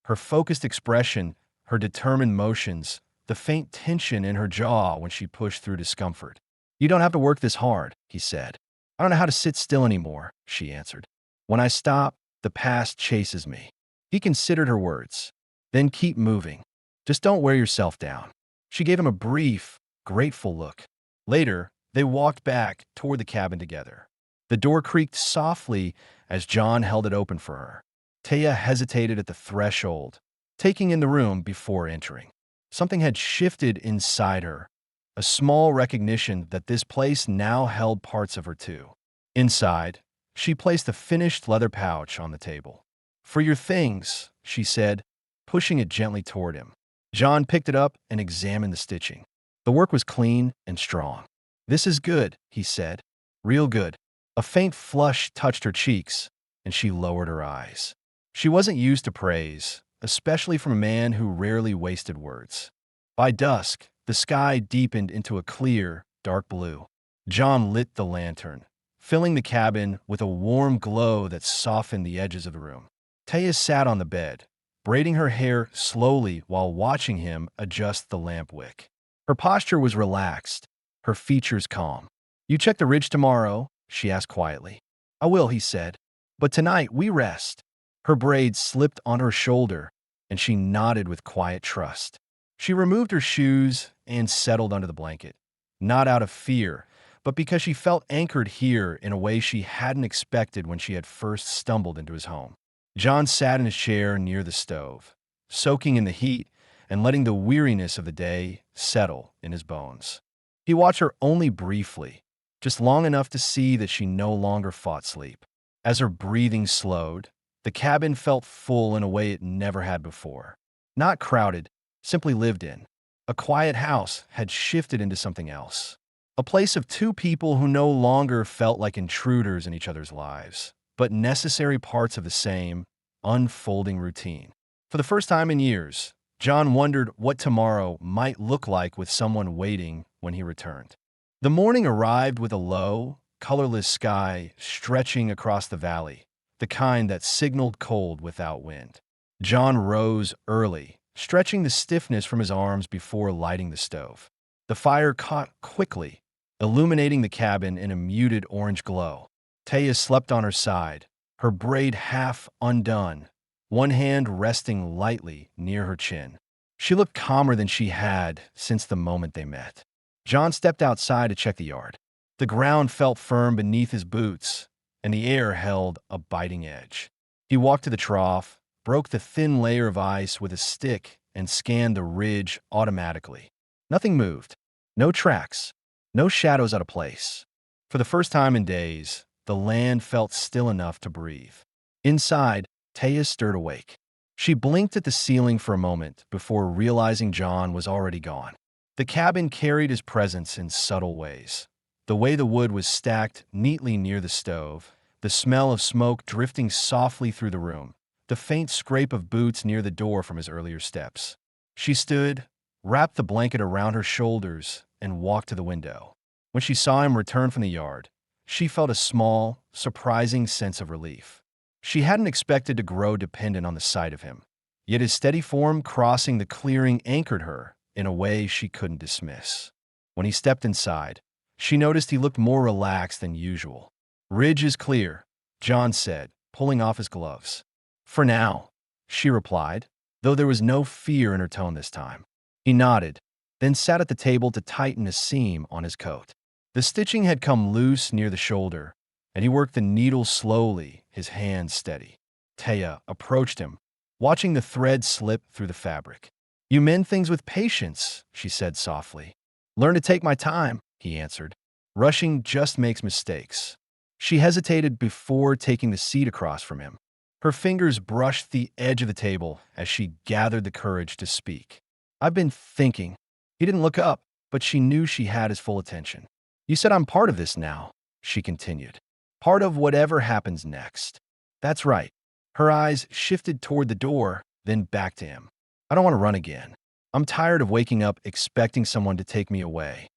Her focused expression, her determined motions, the faint tension in her jaw when she pushed through discomfort. "You don't have to work this hard," he said. "I don't know how to sit still anymore," she answered. "When I stop, the past chases me." He considered her words. "Then keep moving. Just don't wear yourself down." She gave him a brief, grateful look. Later, they walked back toward the cabin together. The door creaked softly as John held it open for her. Taya hesitated at the threshold, taking in the room before entering. Something had shifted inside her, a small recognition that this place now held parts of her too. Inside, she placed a finished leather pouch on the table. "For your things," she said, pushing it gently toward him. John picked it up and examined the stitching. The work was clean and strong. "This is good," he said. "Real good." A faint flush touched her cheeks, and she lowered her eyes. She wasn't used to praise, especially from a man who rarely wasted words. By dusk, the sky deepened into a clear, dark blue. John lit the lantern, filling the cabin with a warm glow that softened the edges of the room. Taya sat on the bed, braiding her hair slowly while watching him adjust the lamp wick. Her posture was relaxed, her features calm. "You check the ridge tomorrow?" she asked quietly. "I will," he said. "But tonight we rest." Her braids slipped on her shoulder, and she nodded with quiet trust. She removed her shoes and settled under the blanket, not out of fear, but because she felt anchored here in a way she hadn't expected when she had first stumbled into his home. John sat in his chair near the stove, soaking in the heat and letting the weariness of the day settle in his bones. He watched her only briefly, just long enough to see that she no longer fought sleep. As her breathing slowed, the cabin felt full in a way it never had before. Not crowded, simply lived in. A quiet house had shifted into something else. A place of two people who no longer felt like intruders in each other's lives, but necessary parts of the same, unfolding routine. For the first time in years, John wondered what tomorrow might look like with someone waiting when he returned. The morning arrived with a low, colorless sky stretching across the valley, the kind that signaled cold without wind. John rose early, stretching the stiffness from his arms before lighting the stove. The fire caught quickly, illuminating the cabin in a muted orange glow. Taya slept on her side, her braid half undone, one hand resting lightly near her chin. She looked calmer than she had since the moment they met. John stepped outside to check the yard. The ground felt firm beneath his boots, and the air held a biting edge. He walked to the trough, broke the thin layer of ice with a stick, and scanned the ridge automatically. Nothing moved. No tracks. No shadows out of place. For the first time in days, the land felt still enough to breathe. Inside, Taya stirred awake. She blinked at the ceiling for a moment before realizing John was already gone. The cabin carried his presence in subtle ways. The way the wood was stacked neatly near the stove, the smell of smoke drifting softly through the room, the faint scrape of boots near the door from his earlier steps. She stood, wrapped the blanket around her shoulders, and walked to the window. When she saw him return from the yard, she felt a small, surprising sense of relief. She hadn't expected to grow dependent on the sight of him, yet his steady form crossing the clearing anchored her in a way she couldn't dismiss. When he stepped inside, she noticed he looked more relaxed than usual. "Ridge is clear," John said, pulling off his gloves. "For now," she replied, though there was no fear in her tone this time. He nodded, then sat at the table to tighten a seam on his coat. The stitching had come loose near the shoulder, and he worked the needle slowly, his hands steady. Taya approached him, watching the thread slip through the fabric. "You mend things with patience," she said softly. "Learn to take my time," he answered. "Rushing just makes mistakes." She hesitated before taking the seat across from him. Her fingers brushed the edge of the table as she gathered the courage to speak. "I've been thinking." He didn't look up, but she knew she had his full attention. "You said I'm part of this now," she continued. "Part of whatever happens next." "That's right." Her eyes shifted toward the door, then back to him. "I don't want to run again. I'm tired of waking up expecting someone to take me away."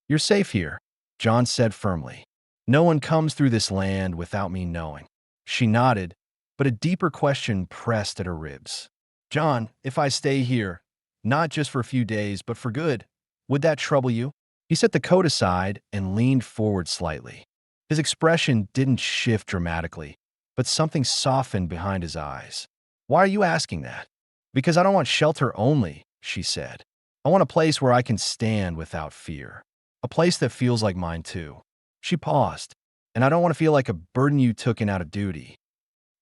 "You're safe here," John said firmly. "No one comes through this land without me knowing." She nodded, but a deeper question pressed at her ribs. "John, if I stay here, not just for a few days, but for good, would that trouble you?" He set the coat aside and leaned forward slightly. His expression didn't shift dramatically, but something softened behind his eyes. "Why are you asking that?" "Because I don't want shelter only," she said. "I want a place where I can stand without fear. A place that feels like mine too." She paused. "And I don't want to feel like a burden you took in out of duty."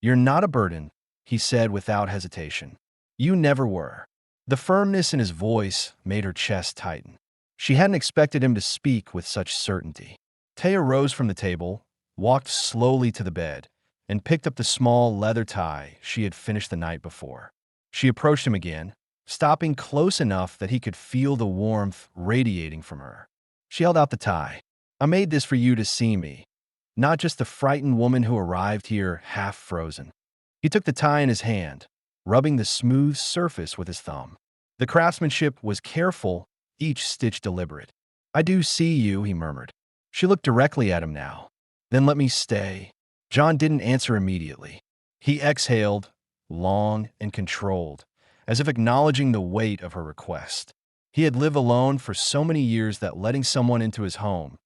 "You're not a burden," he said without hesitation. "You never were." The firmness in his voice made her chest tighten. She hadn't expected him to speak with such certainty. Taya rose from the table, walked slowly to the bed, and picked up the small leather tie she had finished the night before. She approached him again, stopping close enough that he could feel the warmth radiating from her. She held out the tie. "I made this for you to see me, not just the frightened woman who arrived here half frozen." He took the tie in his hand, rubbing the smooth surface with his thumb. The craftsmanship was careful, each stitch deliberate. "I do see you," he murmured. She looked directly at him now. "Then let me stay." John didn't answer immediately. He exhaled, long and controlled, as if acknowledging the weight of her request. He had lived alone for so many years that letting someone into his home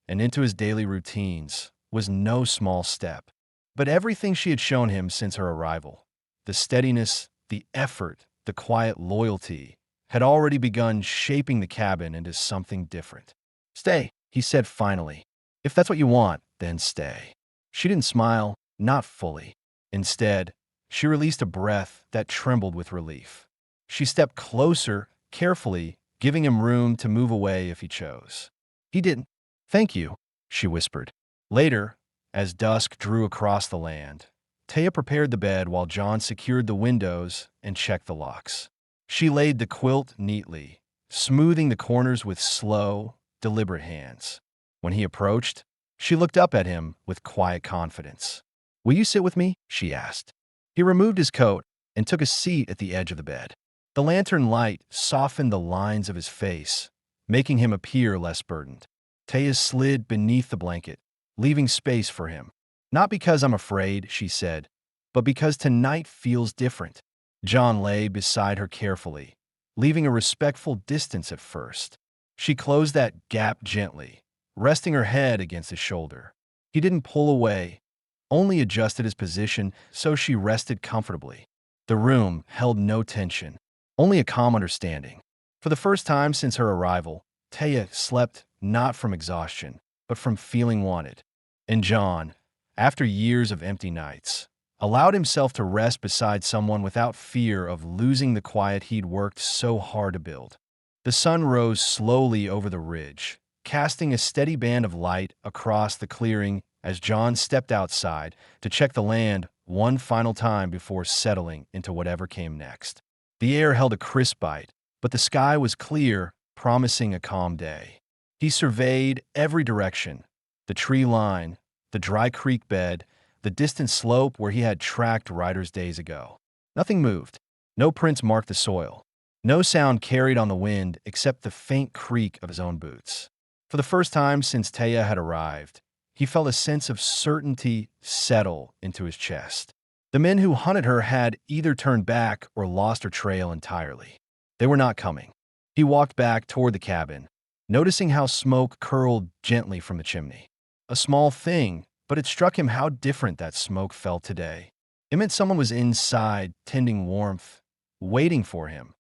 and into his daily routines was no small step. But everything she had shown him since her arrival, the steadiness, the effort, the quiet loyalty, had already begun shaping the cabin into something different. "Stay," he said finally. "If that's what you want, then stay." She didn't smile, not fully. Instead, she released a breath that trembled with relief. She stepped closer, carefully, giving him room to move away if he chose. He didn't. "Thank you," she whispered. Later, as dusk drew across the land, Taya prepared the bed while John secured the windows and checked the locks. She laid the quilt neatly, smoothing the corners with slow, deliberate hands. When he approached, she looked up at him with quiet confidence. "Will you sit with me?" she asked. He removed his coat and took a seat at the edge of the bed. The lantern light softened the lines of his face, making him appear less burdened. Taya slid beneath the blanket, leaving space for him. "Not because I'm afraid," she said, "but because tonight feels different." John lay beside her carefully, leaving a respectful distance at first. She closed that gap gently, resting her head against his shoulder. He didn't pull away, only adjusted his position so she rested comfortably. The room held no tension, only a calm understanding. For the first time since her arrival, Taya slept not from exhaustion, but from feeling wanted. And John, after years of empty nights, allowed himself to rest beside someone without fear of losing the quiet he'd worked so hard to build. The sun rose slowly over the ridge, casting a steady band of light across the clearing as John stepped outside to check the land one final time before settling into whatever came next. The air held a crisp bite, but the sky was clear, promising a calm day. He surveyed every direction, the tree line, the dry creek bed, the distant slope where he had tracked riders days ago. Nothing moved. No prints marked the soil. No sound carried on the wind except the faint creak of his own boots. For the first time since Taya had arrived, he felt a sense of certainty settle into his chest. The men who hunted her had either turned back or lost her trail entirely. They were not coming. He walked back toward the cabin, noticing how smoke curled gently from the chimney. A small thing, but it struck him how different that smoke felt today. It meant someone was inside, tending warmth, waiting for him,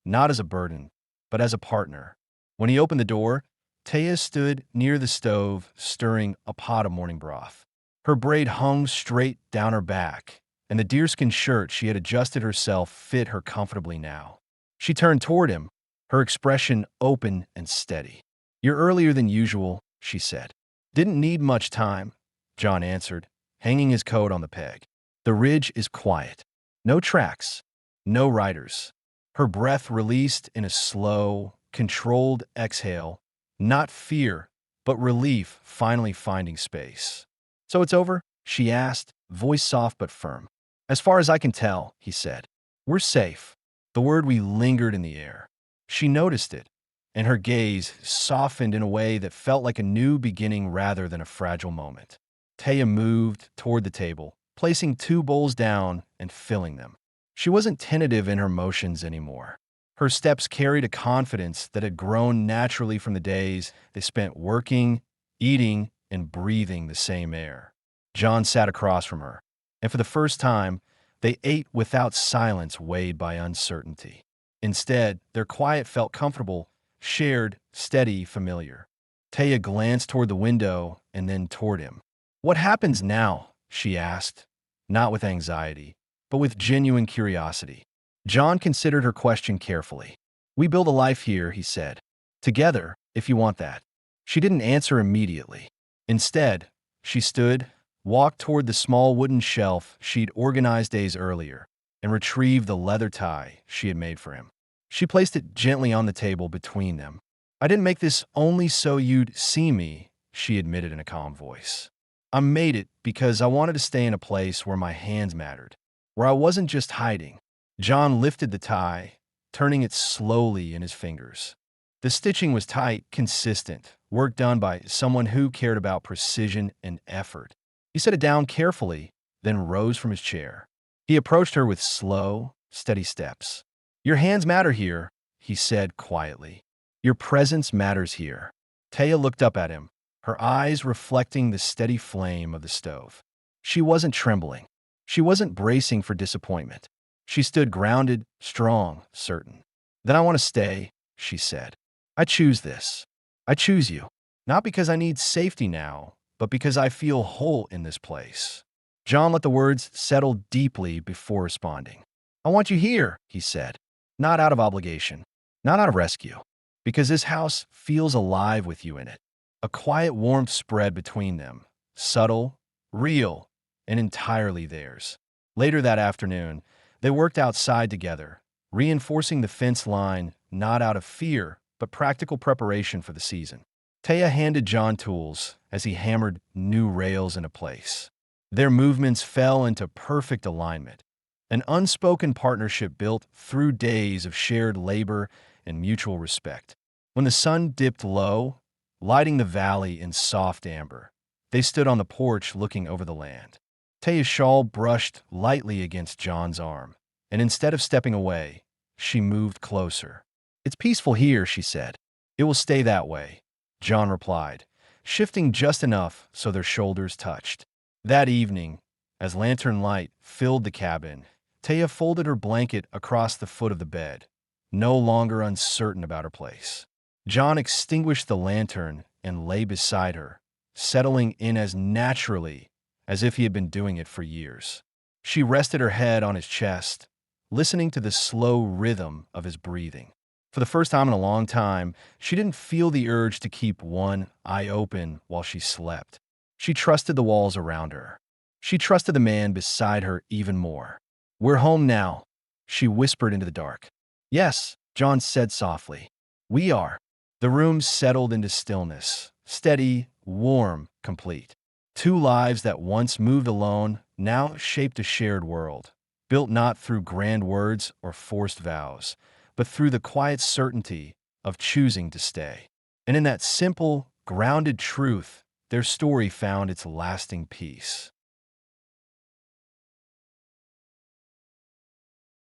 not as a burden, but as a partner. When he opened the door, Taya stood near the stove, stirring a pot of morning broth. Her braid hung straight down her back, and the deerskin shirt she had adjusted herself fit her comfortably now. She turned toward him, her expression open and steady. "You're earlier than usual," she said. "Didn't need much time," John answered, hanging his coat on the peg. "The ridge is quiet. No tracks. No riders." Her breath released in a slow, controlled exhale, not fear, but relief finally finding space. "So it's over?" she asked, voice soft but firm. "As far as I can tell," he said. "We're safe." The word we lingered in the air. She noticed it, and her gaze softened in a way that felt like a new beginning rather than a fragile moment. Taya moved toward the table, placing 2 bowls down and filling them. She wasn't tentative in her motions anymore. Her steps carried a confidence that had grown naturally from the days they spent working, eating, and breathing the same air. John sat across from her, and for the first time, they ate without silence weighed by uncertainty. Instead, their quiet felt comfortable, shared, steady, familiar. Taya glanced toward the window and then toward him. "What happens now?" she asked, not with anxiety, but with genuine curiosity. John considered her question carefully. "We build a life here," he said. "Together, if you want that." She didn't answer immediately. Instead, she stood, walked toward the small wooden shelf she'd organized days earlier, and retrieved the leather tie she had made for him. She placed it gently on the table between them. "I didn't make this only so you'd see me," she admitted in a calm voice. "I made it because I wanted to stay in a place where my hands mattered, where I wasn't just hiding." John lifted the tie, turning it slowly in his fingers. The stitching was tight, consistent, work done by someone who cared about precision and effort. He set it down carefully, then rose from his chair. He approached her with slow, steady steps. "Your hands matter here," he said quietly. "Your presence matters here." Taya looked up at him, her eyes reflecting the steady flame of the stove. She wasn't trembling. She wasn't bracing for disappointment. She stood grounded, strong, certain. "Then I want to stay," she said. "I choose this. I choose you. Not because I need safety now, but because I feel whole in this place." John let the words settle deeply before responding. "I want you here," he said. "Not out of obligation. Not out of rescue. Because this house feels alive with you in it." A quiet warmth spread between them, subtle, real, and entirely theirs. Later that afternoon, they worked outside together, reinforcing the fence line not out of fear, but practical preparation for the season. Taya handed John tools as he hammered new rails into place. Their movements fell into perfect alignment, an unspoken partnership built through days of shared labor and mutual respect. When the sun dipped low, lighting the valley in soft amber, they stood on the porch looking over the land. Taya's shawl brushed lightly against John's arm, and instead of stepping away, she moved closer. "It's peaceful here," she said. "It will stay that way," John replied, shifting just enough so their shoulders touched. That evening, as lantern light filled the cabin, Taya folded her blanket across the foot of the bed, no longer uncertain about her place. John extinguished the lantern and lay beside her, settling in as naturally as if he had been doing it for years. She rested her head on his chest, listening to the slow rhythm of his breathing. For the first time in a long time, she didn't feel the urge to keep one eye open while she slept. She trusted the walls around her. She trusted the man beside her even more. "We're home now," she whispered into the dark. "Yes," John said softly. "We are." The room settled into stillness, steady, warm, complete. 2 lives that once moved alone now shaped a shared world, built not through grand words or forced vows, but through the quiet certainty of choosing to stay. And in that simple, grounded truth, their story found its lasting peace.